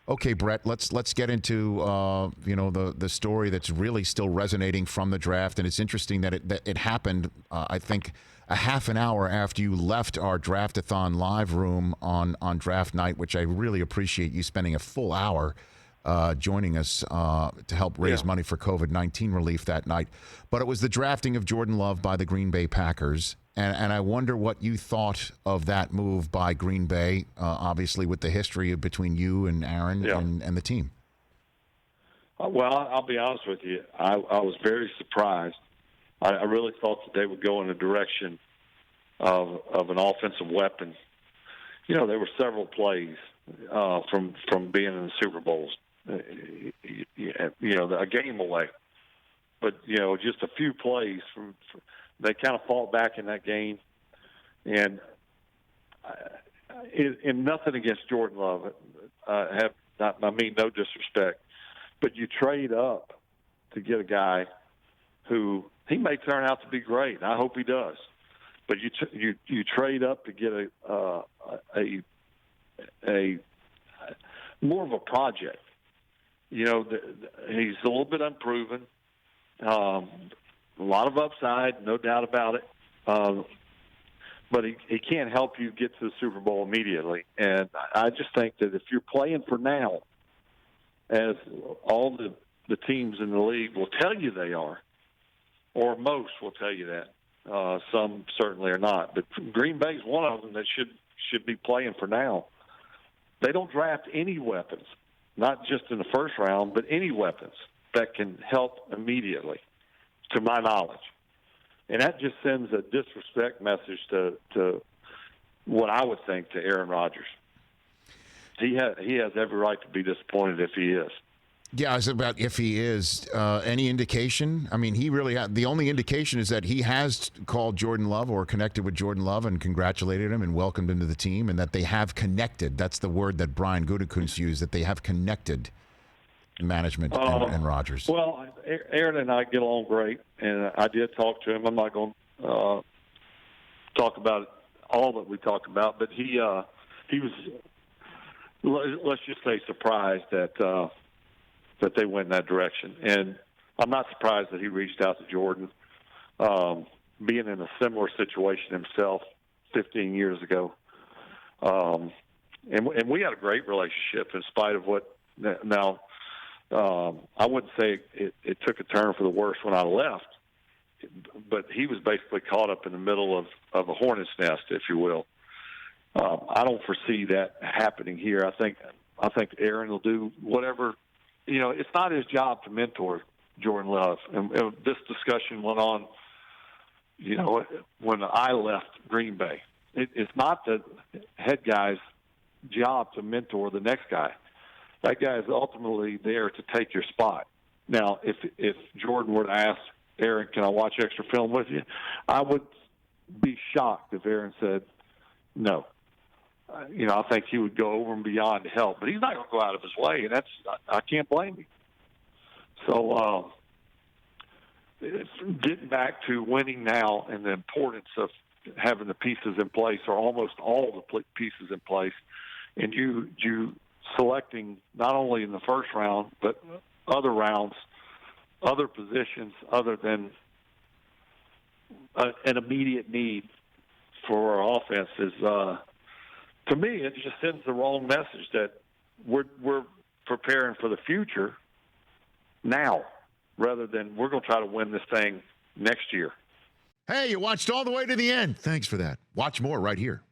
Okay, Brett, let's get into the story that's really still resonating from the draft, and it's interesting that it happened. I think a half an hour after you left our Draftathon live room on draft night, which I really appreciate you spending a full hour joining us to help raise money for COVID-19 relief that night. But it was the drafting of Jordan Love by the Green Bay Packers. And I wonder what you thought of that move by Green Bay, obviously with the history between you and Aaron and the team. Well, I'll be honest with you. I was very surprised. I really thought that they would go in the direction of an offensive weapon. There were several plays from being in the Super Bowls, a game away. But, just a few plays they kind of fought back in that game. And nothing against Jordan Love. I mean no disrespect. But you trade up to get a guy who he may turn out to be great. And I hope he does. But you trade up to get a more of a project. He's a little bit unproven. A lot of upside, no doubt about it. But he can't help you get to the Super Bowl immediately. And I just think that if you're playing for now, as all the teams in the league will tell you they are, or most will tell you that, some certainly are not. But Green Bay's one of them that should be playing for now. They don't draft any weapons, not just in the first round, but any weapons that can help immediately, to my knowledge. And that just sends a disrespect message to what I would think to Aaron Rodgers. He has every right to be disappointed if he is. Yeah, it's about if he is. Any indication? I mean, he really the only indication is that he has called Jordan Love or connected with Jordan Love and congratulated him and welcomed him to the team, and that they have connected. That's the word that Brian Gutekunst used, that they have connected management and Rodgers. Well, Aaron and I get along great, and I did talk to him. I'm not going to talk about all that we talked about, but he was, let's just say, surprised that they went in that direction. And I'm not surprised that he reached out to Jordan, being in a similar situation himself 15 years ago. And we had a great relationship in spite of what now. I wouldn't say it took a turn for the worse when I left, but he was basically caught up in the middle of a hornet's nest, if you will. I don't foresee that happening here. I think Aaron will do whatever. It's not his job to mentor Jordan Love, and this discussion went on. When I left Green Bay, it's not the head guy's job to mentor the next guy. That guy is ultimately there to take your spot. Now, if Jordan were to ask Aaron, can I watch extra film with you? I would be shocked if Aaron said no. I think he would go over and beyond to help, but he's not going to go out of his way, and I can't blame him. So getting back to winning now and the importance of having the pieces in place, or almost all the pieces in place, and you selecting not only in the first round, but other rounds, other positions other than an immediate need for our offense is, to me, it just sends the wrong message that we're preparing for the future now rather than we're going to try to win this thing next year. Hey, you watched all the way to the end. Thanks for that. Watch more right here.